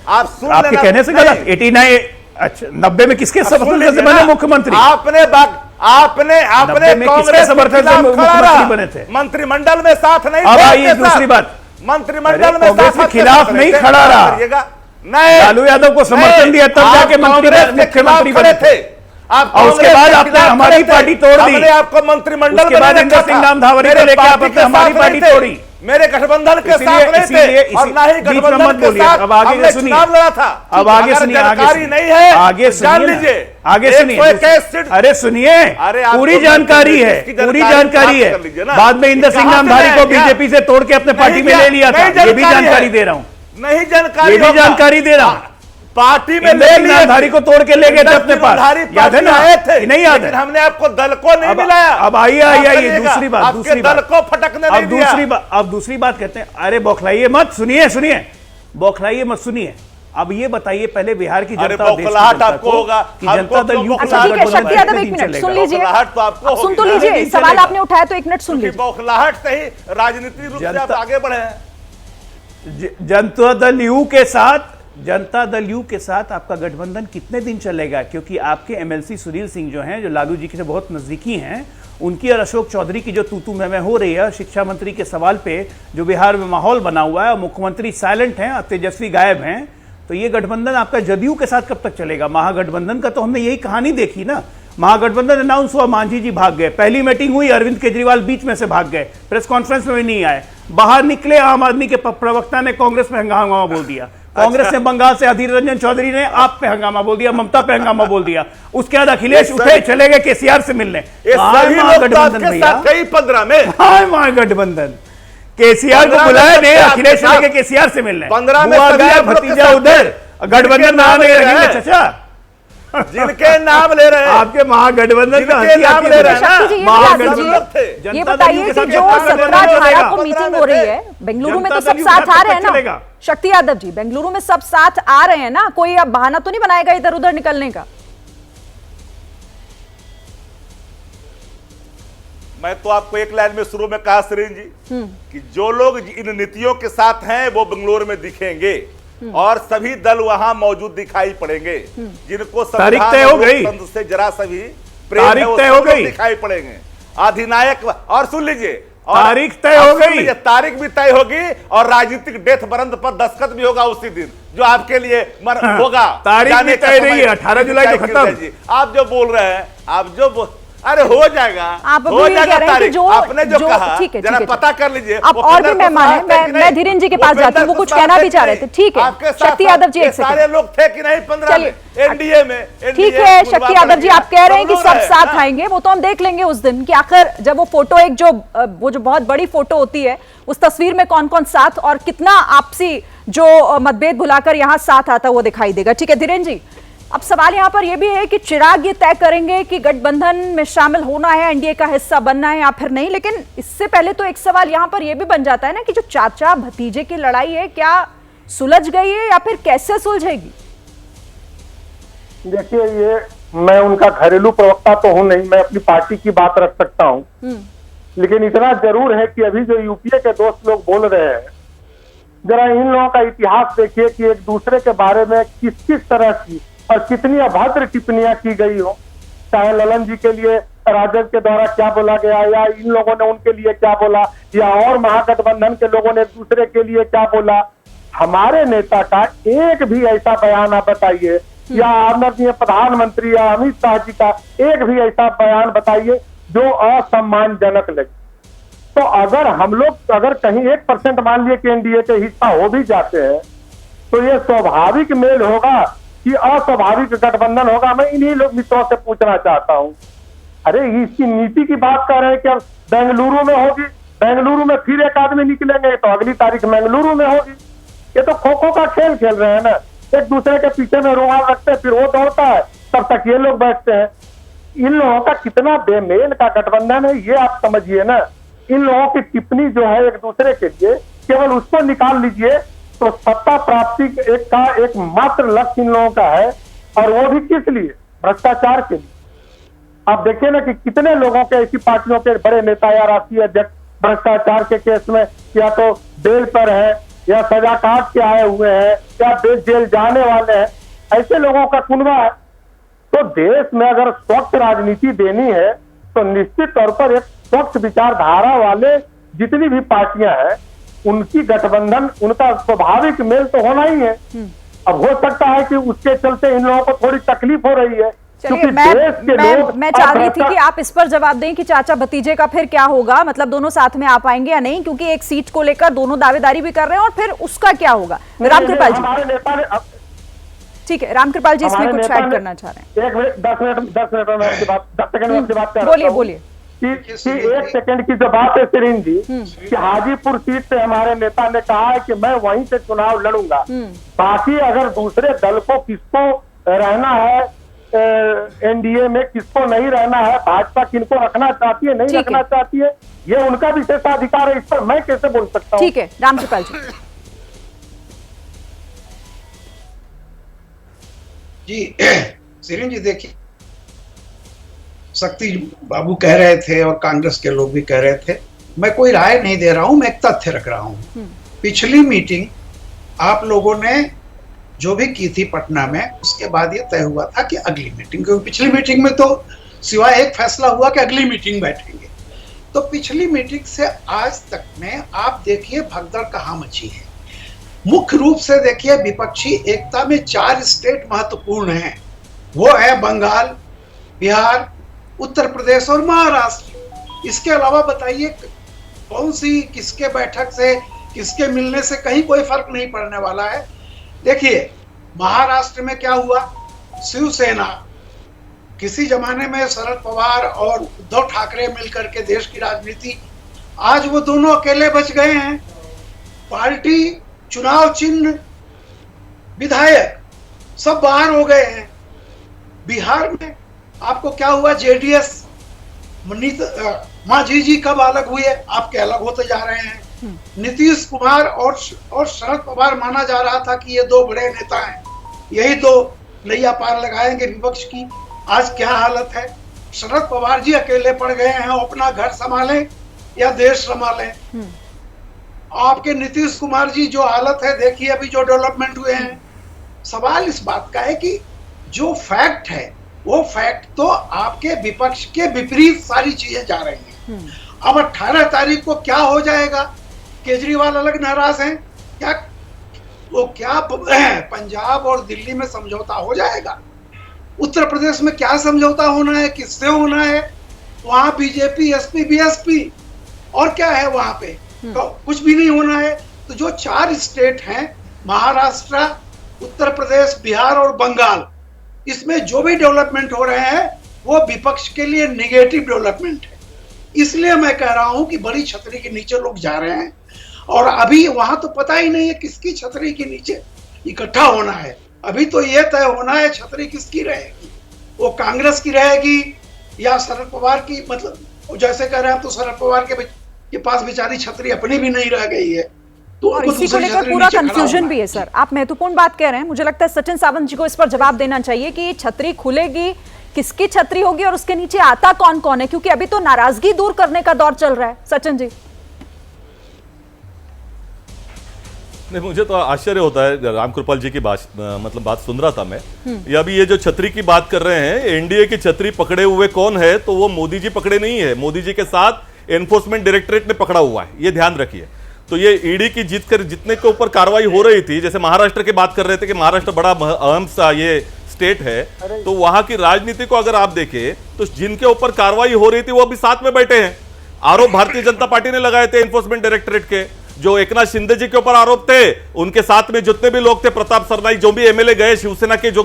आप सुन
आपके
लेना।
कहने से
नहीं।
गलत। 89 अच्छा 90 में किसके समर्थन से बने मुख्यमंत्री?
आपने
किसके समर्थन से मुख्यमंत्री बने थे?
मंत्रिमंडल में साथ नहीं
अब
थे
आइए
आपके
दूसरी
साथ।
बात।
मंत्रिमंडल में
कांग्रेस के
साथ
खिलाफ नहीं खड़ा रहा।
नहीं,
लालू यादव को समर्थन दिया, तब जाके मुख्यमंत्री बने थे।
आप
और उसके बाद आपने हमारी पार्टी तोड़ दी।
हमने आपको मंत्रिमंडल
उसके बाद इंदर सिंह नामधावरी को लेकर आपने हमारी पार्टी तोड़ी।
मेरे गठबंधन के साथ नहीं थे और ना ही गठबंधन के साथ
अब आगे
हमने
सुनिए।
चुनाव लड़ा था।
अब आगे
अगर
सुनिए,
जानकारी नहीं है
आगे
तो जान
सुनिए ना।
लीजिए।
आगे सुनिए।
121 सीट।
अरे सुनिए,
अरे आपको
पूरी जानकारी है,
इसकी
पूरी
जानकारी
जानकारी
प्राप्त कर लीजिए
है।
ना।
बाद में इंदर सिंह
कहाँ से
नामधारी को
लाए क्या?
बीजेपी से तोड़ के अपने पार्टी में ले लिया था। ये भी जानकारी दे रहा हूँ,
नहीं जानकारी,
ये भी
होगा।
जानकारी दे रहा हूँ।
पार्टी में
इंदर
ले
सिंह
लिए
नामधारी को तोड़ के ले गए थे अपने पास, याद है ना? नहीं याद है?
हमने आपको दल को नहीं मिलाया।
अब आइए दूसरी बात,
आपके दल को फटकने नहीं दिया।
अब दूसरी बात कहते हैं। अरे बौखलाइए मत, सुनिए, बौखलाइए मत, सुनिए। अब ये बताइए पहले बिहार की जनता,
बौखलाहट आपको होगा
कि जनता दल यू
अच्छा ठीक है, शक्ति यादव एक मिनट सुन लीजिए,
बौखलाहट तो आपको
सुन तो
होगी ना।
लीजिए, सवाल आपने उठाया तो एक मिनट सुन लीजिए।
बौखलाहट से ही राजनीतिक रूप से आप आगे बढ़े हैं।
जनता दल यू के साथ आपका गठबंधन कितने दिन चलेगा? क्योंकि आपके एमएलसी सुनील सिंह जो हैं, जो लालू जी के बहुत नजदीकी हैं, उनकी और अशोक चौधरी की जो तू मैं हो रही है शिक्षा मंत्री के सवाल पे, जो बिहार में माहौल बना हुआ है और मुख्यमंत्री साइलेंट हैं और तेजस्वी गायब हैं, तो ये गठबंधन आपका जदयू के साथ कब तक चलेगा? महागठबंधन का तो हमने यही कहानी देखी ना। महागठबंधन अनाउंस हुआ, मांझी जी भाग गए, पहली मीटिंग हुई, अरविंद केजरीवाल बीच में से भाग गए, प्रेस कॉन्फ्रेंस में भी नहीं आए, बाहर निकले, आम आदमी के प्रवक्ता ने कांग्रेस में हंगामा बोल दिया, कांग्रेस ने बंगाल से अधीर रंजन चौधरी ने आप पे हंगामा बोल दिया, ममता पे हंगामा बोल दिया, उसके बाद अखिलेश उठे चले गए केसीआर से मिलने।
महागठबंधन भैया, 15 में
महागठबंधन केसीआर को बुलाया नहीं, अखिलेश चले गए केसीआर से मिलने,
15 में
गया भतीजा उधर, गठबंधन नाम रखेंगे चचा,
जिनके नाम ले रहे हैं
आपके महागठबंधन का
जिनके नाम ले रहे हैं ना,
शक्ति जी, ये बताइए कि जो 17-18 को मीटिंग हो रही है बेंगलुरु में, तो सब साथ आ रहे हैं ना? शक्ति यादव जी, बेंगलुरु में सब साथ आ रहे हैं ना? कोई अब बहाना तो नहीं बनाएगा इधर उधर निकलने का?
मैं तो आपको एक लाइन में शुरू में कहा सरीन जी कि जो लोग इन नीतियों के साथ हैं वो बेंगलुरु में दिखेंगे और सभी दल वहां मौजूद दिखाई पड़ेंगे। जिनको
तारीख तय हो गई,
से जरा सभी
तारीख तय हो गई,
दिखाई पड़ेंगे। अधिनायक और सुन लीजिए,
तारीख तय हो गई,
तारीख भी तय होगी और राजनीतिक डेथ वारंट पर दस्तखत भी होगा उसी दिन, जो आपके लिए होगा।
तारीख भी तय नहीं है, 18 जुलाई तो खत्म।
आप जो बोल रहे हैं, आप जो अरे हो जाएगा,
हो जाएगा तारीख।
आपने जो कहा जरा पता कर लीजिए।
अब और भी मेहमान हैं, मैं धीरेन्द्र जी के पास जाती हूँ, वो कुछ कहना भी चाह रहे थे। ठीक है शक्ति यादव जी, एक
सारे लोग थे कि नहीं 15 में एनडीए में?
ठीक है शक्ति यादव जी, आप कह रहे हैं कि सब साथ आएंगे, वो तो हम देख लेंगे उस दिन कि आखिर जब वो फोटो, एक वो जो बहुत बड़ी फोटो होती है, उस तस्वीर में कौन कौन साथ और कितना आपसी जो मतभेद भुलाकर यहाँ साथ आता वो दिखाई देगा। ठीक है धीरेन्द्र जी, अब सवाल यहाँ पर यह भी है कि चिराग ये तय करेंगे कि गठबंधन में शामिल होना है, एनडीए का हिस्सा बनना है या फिर नहीं। लेकिन इससे पहले तो एक सवाल यहाँ पर यह भी बन जाता है ना कि जो चाचा भतीजे की लड़ाई है, क्या सुलझ गई है या फिर कैसे सुलझेगी?
देखिए, ये मैं उनका घरेलू प्रवक्ता तो हूं नहीं, मैं अपनी पार्टी की बात रख सकता हूं, लेकिन इतना जरूर है कि अभी जो यूपीए के दोस्त लोग बोल रहे हैं, जरा इन लोगों का इतिहास देखिए कि एक दूसरे के बारे में किस किस तरह की और कितनी अभद्र टिप्पणियां की गई हो, चाहे ललन जी के लिए राजद के द्वारा क्या बोला गया, या इन लोगों ने उनके लिए क्या बोला, या और महागठबंधन के लोगों ने एक दूसरे के लिए क्या बोला। हमारे नेता का एक भी ऐसा बयान आप बताइए, या आदरणीय प्रधानमंत्री या अमित शाह जी का एक भी ऐसा बयान बताइए जो असम्मानजनक लगे। तो अगर हम लोग अगर कहीं 1% मान लिए कि एनडीए के हिस्सा हो भी जाते हैं, तो ये स्वाभाविक मेल होगा कि अस्वाभाविक गठबंधन होगा। मैं इन्हीं लोग मित्रों से पूछना चाहता हूं, अरे इसकी नीति की बात कर रहे हैं कि अब बेंगलुरु में होगी, बेंगलुरु में फिर एक आदमी निकलेंगे तो अगली तारीख बेंगलुरु में होगी। ये तो खो खो का खेल खेल रहे हैं ना, एक दूसरे के पीछे में रुमाल रखते हैं, फिर वो दौड़ता है, तब तक ये लोग बैठते हैं। इन लोगों का कितना बेमेल का गठबंधन है ये आप समझिए ना। इन लोगों की टिप्पणी जो है एक दूसरे के लिए, केवल उसको निकाल लीजिए तो सत्ता प्राप्ति का एक मात्र लक्ष्य इन लोगों का है, और वो भी किस लिए? भ्रष्टाचार के लिए। आप देखिए ना कि कितने लोगों के ऐसी पार्टियों के बड़े नेता या राष्ट्रीय अध्यक्ष भ्रष्टाचार के केस में या तो बेल पर है, या सजा काट के आए हुए हैं, या जेल जाने वाले हैं, ऐसे लोगों का कुनबा है। तो देश में अगर स्वच्छ राजनीति देनी है तो निश्चित तौर पर एक स्वच्छ विचारधारा वाले जितनी भी पार्टियां हैं उनकी गठबंधन, उनका स्वाभाविक मेल तो होना ही है। अब हो सकता है कि उसके चलते इन लोगों को थोड़ी तकलीफ हो रही है।
चलिए, मैं चाह रही थी कि आप इस पर जवाब दें कि चाचा भतीजे का फिर क्या होगा, मतलब दोनों साथ में आ पाएंगे या नहीं, क्योंकि एक सीट को लेकर दोनों दावेदारी भी कर रहे हैं, और फिर उसका क्या होगा। रामकृपाल जी,
हमारे नेता ने,
ठीक है, रामकृपाल जी इसमें कुछ ऐड करना चाह रहे हैं।
1 मिनट 10 मिनट में आपकी बात, 10 सेकंड में आपकी बात कर रहा हूं।
बोलिए बोलिए।
कि 1 सेकंड की जो बात है सिरिन जी, कि हाजीपुर सीट से हमारे नेता ने कहा है कि मैं वहीं से चुनाव लड़ूंगा, बाकी अगर दूसरे दल को किसको रहना है एनडीए में, किसको नहीं रहना है, भाजपा किनको रखना चाहती है नहीं रखना चाहती है, ये उनका विशेषाधिकार है, इस पर मैं कैसे बोल सकता हूँ।
ठीक है, रामकृपाल
जी सिरिन जी, देखिए शक्ति बाबू कह रहे थे और कांग्रेस के लोग भी कह रहे थे, मैं कोई राय नहीं दे रहा हूं, मैं एक तथ्य रख रहा हूं। पिछली मीटिंग आप लोगों ने जो भी की थी पटना में, उसके बाद ये तय हुआ था कि अगली मीटिंग, क्योंकि पिछली मीटिंग में तो सिवाय एक फैसला हुआ कि अगली मीटिंग बैठेंगे। तो पिछली मीटिंग से आज तक में आप देखिए भगदड़ कहाँ मची है। मुख्य रूप से देखिए विपक्षी एकता में 4 स्टेट महत्वपूर्ण हैं, वो है बंगाल, बिहार, उत्तर प्रदेश और महाराष्ट्र। इसके अलावा बताइए कौन सी किसके बैठक से, किसके मिलने से कहीं कोई फर्क नहीं पड़ने वाला है। देखिए महाराष्ट्र में क्या हुआ, शिवसेना, किसी जमाने में शरद पवार और उद्धव ठाकरे मिलकर के देश की राजनीति, आज वो दोनों अकेले बच गए हैं। पार्टी, चुनाव चिन्ह, विधायक सब बाहर हो गए हैं। बिहार में आपको क्या हुआ, जेडीएस, मांझी जी कब अलग हुए, आपके अलग होते जा रहे हैं। नीतीश कुमार और शरद पवार माना जा रहा था कि ये 2 बड़े नेता हैं, यही तो नैया पार लगाएंगे विपक्ष की। आज क्या हालत है, शरद पवार जी अकेले पड़ गए हैं, अपना घर संभालें या देश संभालें। आपके नीतीश कुमार जी जो हालत है, देखिए अभी जो डेवलपमेंट हुए हैं। सवाल इस बात का है कि जो फैक्ट है वो फैक्ट तो आपके विपक्ष के विपरीत सारी चीजें जा रही हैं। अब 18 तारीख को क्या हो जाएगा, केजरीवाल अलग नाराज हैं क्या, वो क्या पंजाब और दिल्ली में समझौता हो जाएगा, उत्तर प्रदेश में क्या समझौता होना है, किससे होना है, वहां बीजेपी, एसपी, बीएसपी, और क्या है वहां पे, तो कुछ भी नहीं होना है। तो जो 4 स्टेट हैं, महाराष्ट्र, उत्तर प्रदेश, बिहार और बंगाल, इसमें जो भी डेवलपमेंट हो रहे हैं वो विपक्ष के लिए नेगेटिव डेवलपमेंट है। इसलिए मैं कह रहा हूं कि बड़ी छतरी के नीचे लोग जा रहे हैं, और अभी वहां तो पता ही नहीं है किसकी छतरी के नीचे इकट्ठा होना है। अभी तो ये तय होना है छतरी किसकी रहेगी, वो कांग्रेस की रहेगी या शरद पवार की। मतलब जैसे कह रहे हैं तो शरद पवार के पास बेचारी छतरी अपनी भी नहीं रह गई है, तो
और इसी को लेकर पूरा कंफ्यूजन भी है। सर, आप महत्वपूर्ण बात कह रहे हैं, मुझे लगता है सचिन सावंत जी को इस पर जवाब देना चाहिए कि छतरी खुलेगी, किसकी छतरी होगी और उसके नीचे आता कौन कौन है, क्योंकि अभी तो नाराजगी दूर करने का दौर चल रहा है। सचिन जी।
नहीं, मुझे तो आश्चर्य होता है रामकृपाल जी की बात सुन रहा था मैं। ये जो छतरी की बात कर रहे हैं, एनडीए की छतरी पकड़े हुए कौन है, तो वो मोदी जी पकड़े नहीं है, मोदी जी के साथ एनफोर्समेंट डायरेक्टरेट ने पकड़ा हुआ है, ये ध्यान रखिए। तो ये ईडी की जितने के ऊपर कार्रवाई हो रही थी, जैसे महाराष्ट्र की बात कर रहे थे कि महाराष्ट्र बड़ा अहम सा ये स्टेट है, तो वहां की राजनीति को अगर आप देखें तो जिनके ऊपर कार्रवाई हो रही थी वो अभी साथ में बैठे हैं। आरोप भारतीय जनता पार्टी ने लगाए थे एनफोर्समेंट डायरेक्टरेट के, जो एकनाथ शिंदे जी के ऊपर आरोप थे, उनके साथ में जितने भी लोग थे, प्रताप सरनाईक, जो भी एमएलए गए शिवसेना के, जो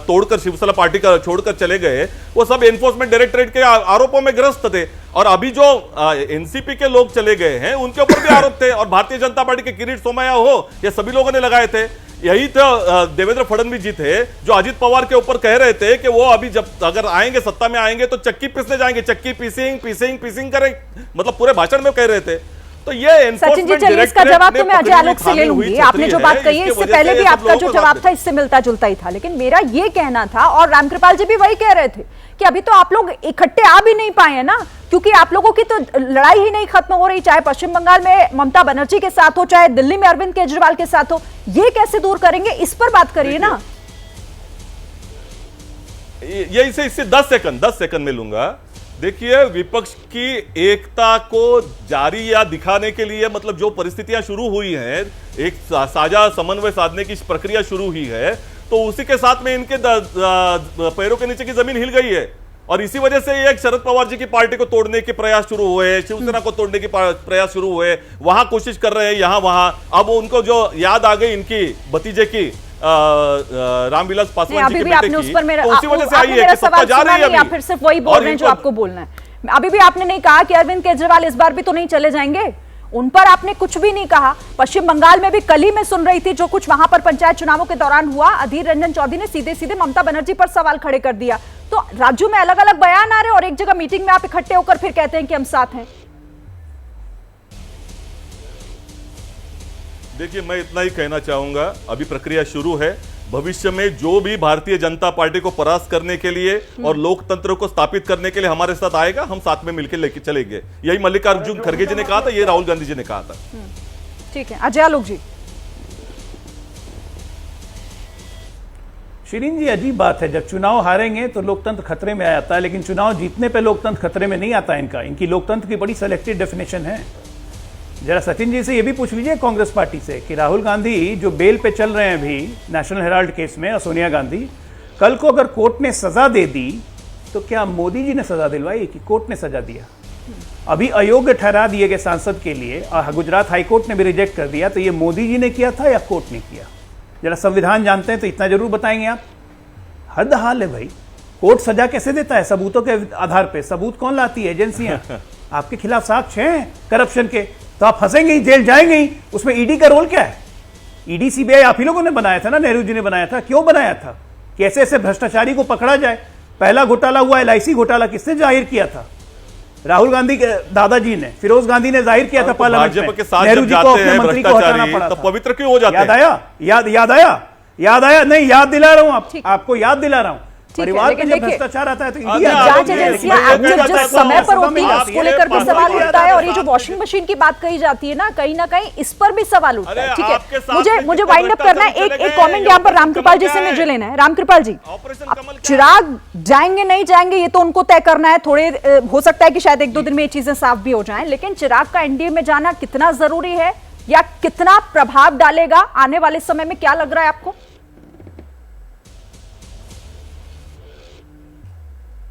तोड़कर शिवसेना पार्टी का छोड़कर चले गए, वो सब एनफोर्समेंट डायरेक्टरेट के आरोपों में ग्रस्त थे। और अभी जो एनसीपी के लोग चले गए हैं उनके ऊपर भी आरोप थे, और भारतीय जनता पार्टी के किरीट सोमैया हो, ये सभी लोगों ने लगाए थे। यही तो देवेंद्र फडणवीस जी थे जो अजित पवार के ऊपर कह रहे थे कि वो अभी जब अगर आएंगे, सत्ता में आएंगे तो चक्की पीसने जाएंगे, चक्की पीसिंग करें, मतलब पूरे भाषण में कह रहे थे। तो ये
सचिन जी, चलिए इसका जवाब तो मैं अजय आलोक से ले लूंगी। आपने जो बात कही है इससे पहले भी आपका जो जवाब था इससे मिलता जुलता ही था, लेकिन मेरा ये कहना था, और रामकृपाल जी भी वही कह रहे थे कि अभी तो आप लोग इकट्ठे आ भी नहीं पाए हैं ना, क्योंकि आप लोगों की तो लड़ाई ही नहीं खत्म हो रही, चाहे पश्चिम बंगाल में ममता बनर्जी के साथ हो, चाहे दिल्ली में अरविंद केजरीवाल के साथ हो। ये कैसे दूर करेंगे, इस पर बात करिए ना।
ये इससे 10 सेकंड में लूंगा। देखिए, विपक्ष की एकता को जारी या दिखाने के लिए, मतलब जो परिस्थितियां शुरू हुई हैं, एक साझा समन्वय साधने की प्रक्रिया शुरू हुई है, तो उसी के साथ में इनके पैरों के नीचे की जमीन हिल गई है। और इसी वजह से एक शरद पवार जी की पार्टी को तोड़ने के प्रयास शुरू हुए, शिवसेना को तोड़ने के प्रयास शुरू हुए, वहां कोशिश कर रहे हैं, यहां वहां। अब उनको जो याद आ गई इनकी भतीजे की रामविलास पासवान जी के बेटे की, तो उसी वजह से आई है कि सत्ता जा रही है अभी।
या फिर सिर्फ वही बोल रहे हैं जो आपको बोलना है। अभी भी आपने नहीं कहा कि अरविंद केजरीवाल इस बार भी तो नहीं चले जाएंगे, उन पर आपने कुछ भी नहीं कहा। पश्चिम बंगाल में भी कल ही मैं सुन रही थी जो कुछ वहां पर पंचायत चुनावों के दौरान हुआ, अधीर रंजन चौधरी ने सीधे सीधे ममता बनर्जी पर सवाल खड़े कर दिया। तो राज्यों में अलग अलग बयान आ रहे हैं और एक जगह मीटिंग में आप इकट्ठे होकर फिर कहते हैं कि हम साथ हैं।
देखिए, मैं इतना ही कहना चाहूंगा, अभी प्रक्रिया शुरू है। भविष्य में जो भी भारतीय जनता पार्टी को परास्त करने के लिए और लोकतंत्र को स्थापित करने के लिए हमारे साथ आएगा, हम साथ में मिलकर लेके चलेंगे। यही मल्लिकार्जुन खड़गे जी ने कहा था, ये राहुल गांधी जी ने कहा था।
ठीक है, अजय आलोक जी।
शिरीन जी, अजीब बात है, जब चुनाव हारेंगे तो लोकतंत्र खतरे में आ जाता है, लेकिन चुनाव जीतने पे लोकतंत्र खतरे में नहीं आता। इनकी लोकतंत्र की बड़ी सेलेक्टिव डेफिनेशन है। जरा सचिन जी से ये भी पूछ लीजिए कांग्रेस पार्टी से कि राहुल गांधी जो बेल पे चल रहे हैं अभी नेशनल हेराल्ड केस में, और सोनिया गांधी, कल को अगर कोर्ट ने सजा दे दी तो क्या मोदी जी ने सजा दिलवाई कि कोर्ट ने सजा दिया? अभी अयोग्य ठहरा दिए गए सांसद के लिए और गुजरात हाईकोर्ट ने भी रिजेक्ट कर दिया, तो ये मोदी जी ने किया था या कोर्ट ने किया? जरा संविधान जानते हैं तो इतना जरूर बताएंगे आप। हद हाल है भाई, कोर्ट सजा कैसे देता है? सबूतों के आधार पे। सबूत कौन लाती है? एजेंसियां। आपके खिलाफ साक्ष्य हैं करप्शन के, तो आप फंसेंगे ही, जेल जाएंगे ही। उसमें ईडी का रोल क्या है? ईडी सीबीआई आप ही लोगों ने बनाया था ना, नेहरू जी ने बनाया था। क्यों बनाया था? कि ऐसे ऐसे भ्रष्टाचारी को पकड़ा जाए। पहला घोटाला हुआ एलआईसी घोटाला, किसने जाहिर किया था? राहुल गांधी के दादाजी ने, फिरोज गांधी ने जाहिर किया था पार्लियामेंट में। नेहरू जी को अपने मंत्री को हटाना पड़ा था।
पवित्र क्यों हो जाते हैं?
याद आया? नहीं, याद दिला रहा हूं आपको याद दिला रहा हूं। परिवार में जब भ्रष्टाचार आता है तो
जांच एजेंसियां जिस समय पर होती है उसको लेकर भी सवाल उठता है। और ये जो वॉशिंग मशीन की बात कही जाती है ना कहीं इस पर भी सवाल उठता है। ठीक है, मुझे वाइंड अप करना है। एक कमेंट यहाँ पर रामकृपाल जी से मुझे लेना है। रामकृपाल जी, चिराग जाएंगे नहीं जाएंगे ये तो उनको तय करना है। थोड़े हो सकता है कि शायद 1-2 दिन में ये चीजें साफ भी हो जाएं, लेकिन चिराग का एनडीए में जाना कितना जरूरी है या कितना प्रभाव डालेगा आने वाले समय में, क्या लग रहा है आपको?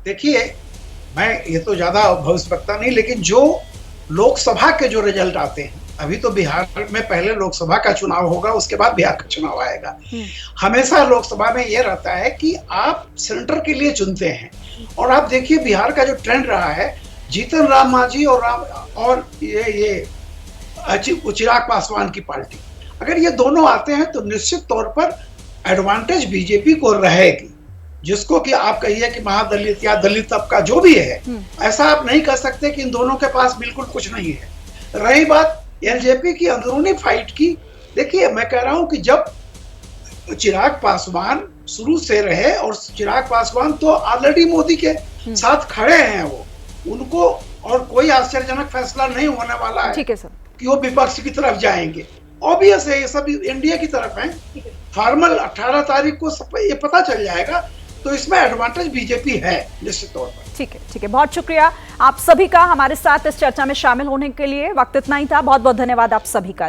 देखिए, मैं ये तो ज्यादा भविष्यवक्ता नहीं, लेकिन जो लोकसभा के जो रिजल्ट आते हैं, अभी तो बिहार में पहले लोकसभा का चुनाव होगा, उसके बाद बिहार का चुनाव आएगा। हमेशा लोकसभा में ये रहता है कि आप सेंटर के लिए चुनते हैं, और आप देखिए बिहार का जो ट्रेंड रहा है, जीतन राम मांझी और ये चिराग पासवान की पार्टी, अगर ये दोनों आते हैं तो निश्चित तौर पर एडवांटेज बीजेपी को रहेगी। जिसको कि आप कहिए कि महादलित या दलित तबका जो भी है, ऐसा आप नहीं कह सकते कि इन दोनों के पास बिल्कुल कुछ नहीं है। रही बात एलजेपी की अंदरूनी फाइट की, देखिए मैं कह रहा हूं कि जब चिराग पासवान शुरू से रहे, और चिराग पासवान तो ऑलरेडी मोदी के साथ खड़े हैं, वो उनको और कोई आश्चर्यजनक फैसला नहीं होने वाला है
ठीक है सर,
कि वो विपक्ष की तरफ जाएंगे। ऑब्वियस है, ये सब एनडीए की तरफ है। फॉर्मल 18 तारीख को ये पता चल जाएगा, तो इसमें एडवांटेज बीजेपी है निश्चित तौर पर।
ठीक है, बहुत शुक्रिया आप सभी का हमारे साथ इस चर्चा में शामिल होने के लिए। वक्त इतना ही था, बहुत बहुत धन्यवाद आप सभी का।